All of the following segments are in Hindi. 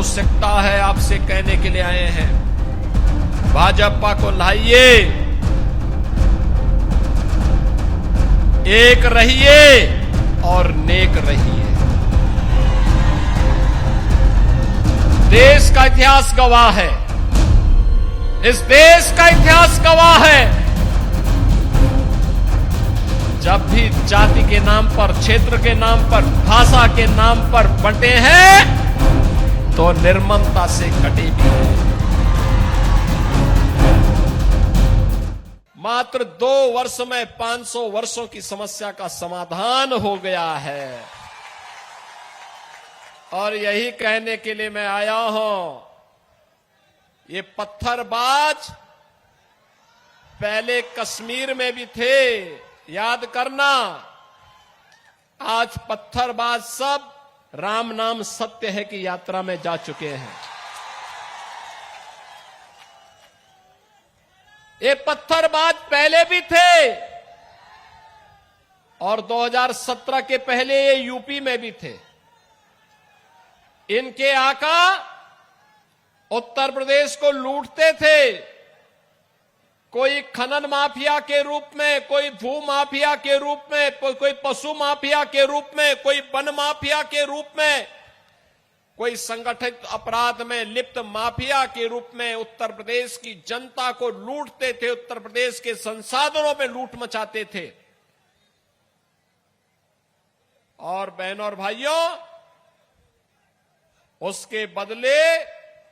आवश्यकता है आपसे कहने के लिए आए हैं। भाजपा को लाइए, एक रहिए और नेक रहिए। देश का इतिहास गवाह है, इस देश का इतिहास गवाह है, जब भी जाति के नाम पर, क्षेत्र के नाम पर, भाषा के नाम पर बंटे हैं तो निर्ममता से कटे भी हैं। मात्र 2 वर्ष में 500 वर्षों की समस्या का समाधान हो गया है और यही कहने के लिए मैं आया हूं। ये पत्थरबाज पहले कश्मीर में भी थे, याद करना। आज पत्थरबाज सब राम नाम सत्य है की यात्रा में जा चुके हैं। ये पत्थरबाज पहले भी थे और 2017 के पहले ये यूपी में भी थे। इनके आका उत्तर प्रदेश को लूटते थे, कोई खनन माफिया के रूप में, कोई भू माफिया के रूप में, कोई पशु माफिया के रूप में, कोई वन माफिया के रूप में, कोई संगठित अपराध में लिप्त माफिया के रूप में उत्तर प्रदेश की जनता को लूटते थे, उत्तर प्रदेश के संसाधनों में लूट मचाते थे। और बहनों और भाइयों, उसके बदले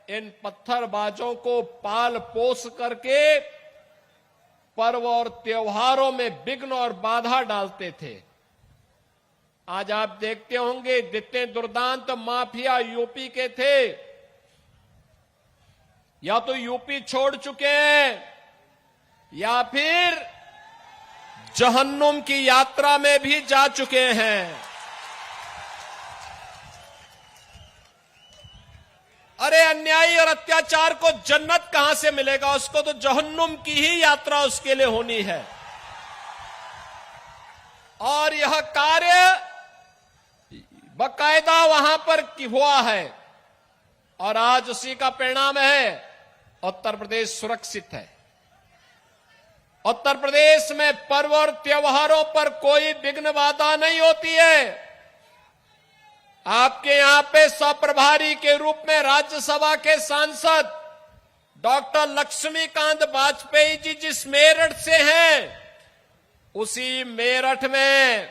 इन पत्थरबाजों को पाल पोस करके पर्व और त्योहारों में विघ्न और बाधा डालते थे। आज आप देखते होंगे जितने दुर्दांत माफिया यूपी के थे, या तो यूपी छोड़ चुके हैं या फिर जहन्नुम की यात्रा में भी जा चुके हैं। अरे अन्यायी और अत्याचार को जन्नत कहां से मिलेगा, उसको तो जहन्नुम की ही यात्रा उसके लिए होनी है। और यह कार्य बकायदा वहां पर हुआ है और आज उसी का परिणाम है। उत्तर प्रदेश सुरक्षित है। उत्तर प्रदेश में पर्व और त्योहारों पर कोई विघ्न बाधा नहीं होती है। आपके यहां पे सप्रभारी के रूप में राज्यसभा के सांसद डॉक्टर लक्ष्मीकांत वाजपेयी जी जिस मेरठ से हैं, उसी मेरठ में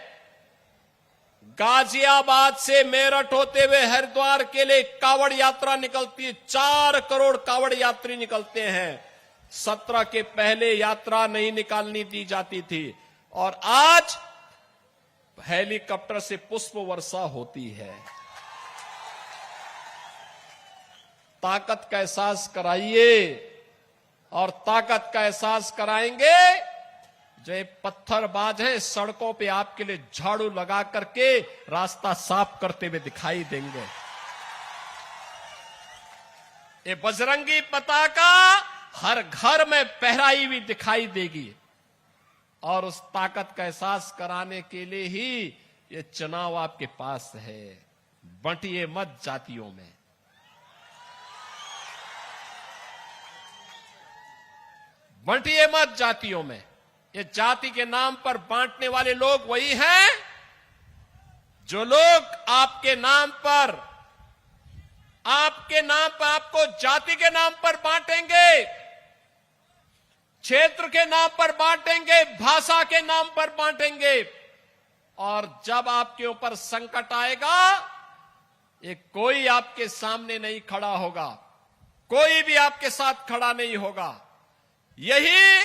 गाजियाबाद से मेरठ होते हुए हरिद्वार के लिए कावड़ यात्रा निकलती है। 4 करोड़ कावड़ यात्री निकलते हैं। 17 के पहले यात्रा नहीं निकालनी दी जाती थी और आज हेलीकॉप्टर से पुष्प वर्षा होती है। ताकत का एहसास कराइए और ताकत का एहसास कराएंगे जो ये पत्थरबाज हैं, सड़कों पे आपके लिए झाड़ू लगा करके रास्ता साफ करते हुए दिखाई देंगे। ये बजरंगी पताका हर घर में फहराई हुई दिखाई देगी और उस ताकत का एहसास कराने के लिए ही ये चुनाव आपके पास है। बंटिए मत जातियों में। बंटिए मत जातियों में। ये जाति के नाम पर बांटने वाले लोग वही हैं जो लोग आपके नाम पर आपको जाति के नाम पर बांटेंगे, क्षेत्र के नाम पर बांटेंगे, भाषा के नाम पर बांटेंगे और जब आपके ऊपर संकट आएगा ये कोई आपके सामने नहीं खड़ा होगा, कोई भी आपके साथ खड़ा नहीं होगा। यही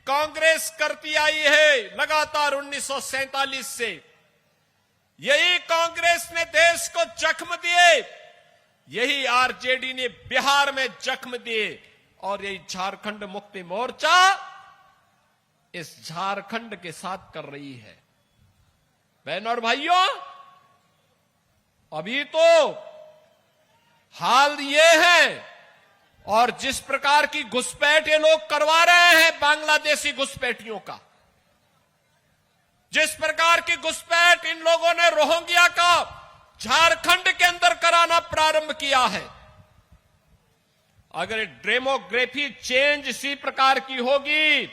कांग्रेस करती आई है लगातार 1947 से। यही कांग्रेस ने देश को जख्म दिए, यही आरजेडी ने बिहार में जख्म दिए और यही झारखंड मुक्ति मोर्चा इस झारखंड के साथ कर रही है। बहनों और भाइयों, अभी तो हाल ये है और जिस प्रकार की घुसपैठ ये लोग करवा रहे हैं बांग्लादेशी घुसपैठियों का, जिस प्रकार की घुसपैठ इन लोगों ने रोहिंग्या का झारखंड के अंदर कराना प्रारंभ किया है, अगर डेमोग्राफी चेंज इसी प्रकार की होगी,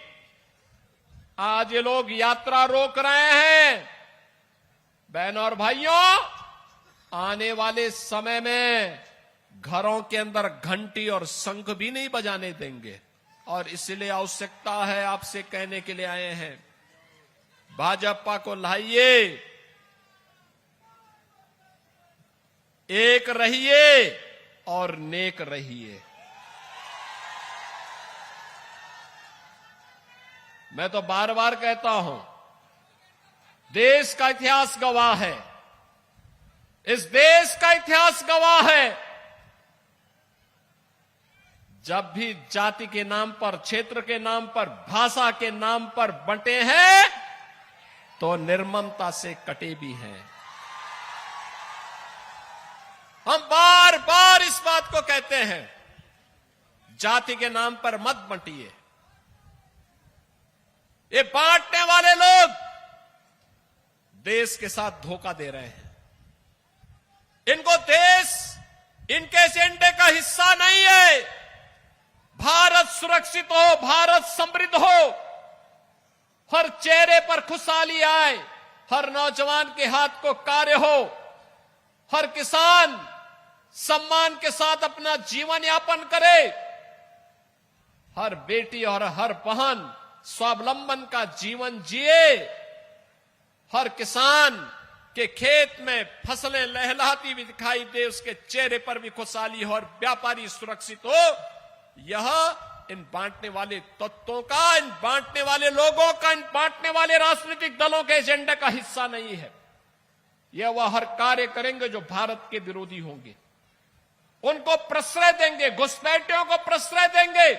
आज ये लोग यात्रा रोक रहे हैं, बहनों और भाइयों, आने वाले समय में घरों के अंदर घंटी और शंख भी नहीं बजाने देंगे। और इसलिए आवश्यकता है, आपसे कहने के लिए आए हैं, भाजपा को लाइए, एक रहिए और नेक रहिए। मैं तो बार बार कहता हूं, देश का इतिहास गवाह है, इस देश का इतिहास गवाह है, जब भी जाति के नाम पर, क्षेत्र के नाम पर, भाषा के नाम पर बंटे हैं तो निर्ममता से कटे भी हैं। हम बार बार इस बात को कहते हैं, जाति के नाम पर मत बंटिए। ये बांटने वाले लोग देश के साथ धोखा दे रहे हैं। इनको देश इनके एजेंडे का हिस्सा नहीं है। भारत सुरक्षित हो, भारत समृद्ध हो, हर चेहरे पर खुशहाली आए, हर नौजवान के हाथ को कार्य हो, हर किसान सम्मान के साथ अपना जीवन यापन करे, हर बेटी और हर बहन स्वावलंबन का जीवन जिए, हर किसान के खेत में फसलें लहलहाती हुई दिखाई दे, उसके चेहरे पर भी खुशहाली हो, और व्यापारी सुरक्षित हो। यह इन बांटने वाले तत्वों का, इन बांटने वाले लोगों का, इन बांटने वाले राजनीतिक दलों के एजेंडे का हिस्सा नहीं है। यह वह हर कार्य करेंगे जो भारत के विरोधी होंगे, उनको प्रश्रय देंगे, घुसपैठियों को प्रश्रय देंगे,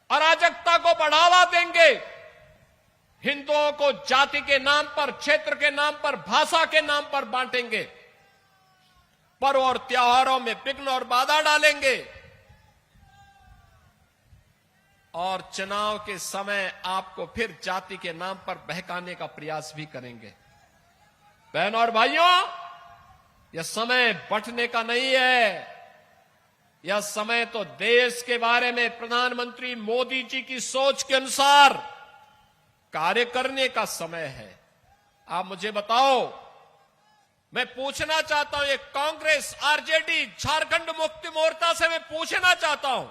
अराजकता को बढ़ावा देंगे, हिंदुओं को जाति के नाम पर, क्षेत्र के नाम पर, भाषा के नाम पर बांटेंगे, पर्व और त्योहारों में विघ्न और बाधा डालेंगे, और चुनाव के समय आपको फिर जाति के नाम पर बहकाने का प्रयास भी करेंगे। बहनों और भाइयों, यह समय बंटने का नहीं है, यह समय तो देश के बारे में प्रधानमंत्री मोदी जी की सोच के अनुसार कार्य करने का समय है। आप मुझे बताओ, मैं पूछना चाहता हूं, ये कांग्रेस, आरजेडी, झारखंड मुक्ति मोर्चा से मैं पूछना चाहता हूं,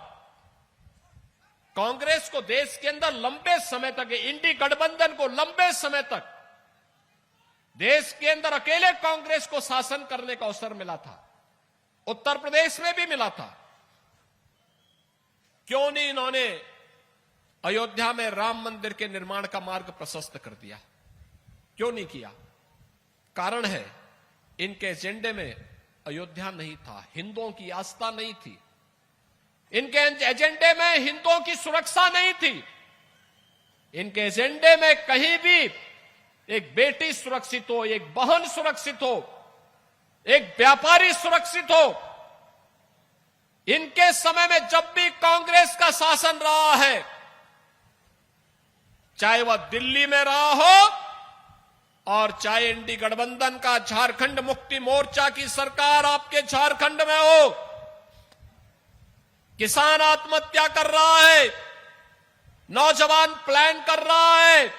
कांग्रेस को देश के अंदर लंबे समय तक, इंडी गठबंधन को लंबे समय तक देश के अंदर अकेले कांग्रेस को शासन करने का अवसर मिला था, उत्तर प्रदेश में भी मिला था। क्यों नहीं इन्होंने अयोध्या में राम मंदिर के निर्माण का मार्ग प्रशस्त कर दिया? क्यों नहीं किया? कारण है, इनके एजेंडे में अयोध्या नहीं था, हिंदुओं की आस्था नहीं थी, इनके एजेंडे में हिंदुओं की सुरक्षा नहीं थी, इनके एजेंडे में कहीं भी एक बेटी सुरक्षित हो, एक बहन सुरक्षित हो, एक व्यापारी सुरक्षित हो। इनके समय में जब भी कांग्रेस का शासन रहा है, चाहे वह दिल्ली में रहा हो और चाहे इंडी गठबंधन का झारखंड मुक्ति मोर्चा की सरकार आपके झारखंड में हो, किसान आत्महत्या कर रहा है, नौजवान प्लान कर रहा है,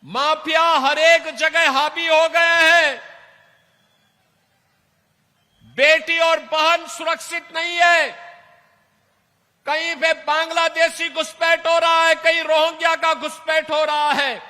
माफिया हर एक जगह हावी हो गए हैं, बेटी और बहन सुरक्षित नहीं है, कहीं पे बांग्लादेशी घुसपैठ हो रहा है, कहीं रोहिंग्या का घुसपैठ हो रहा है।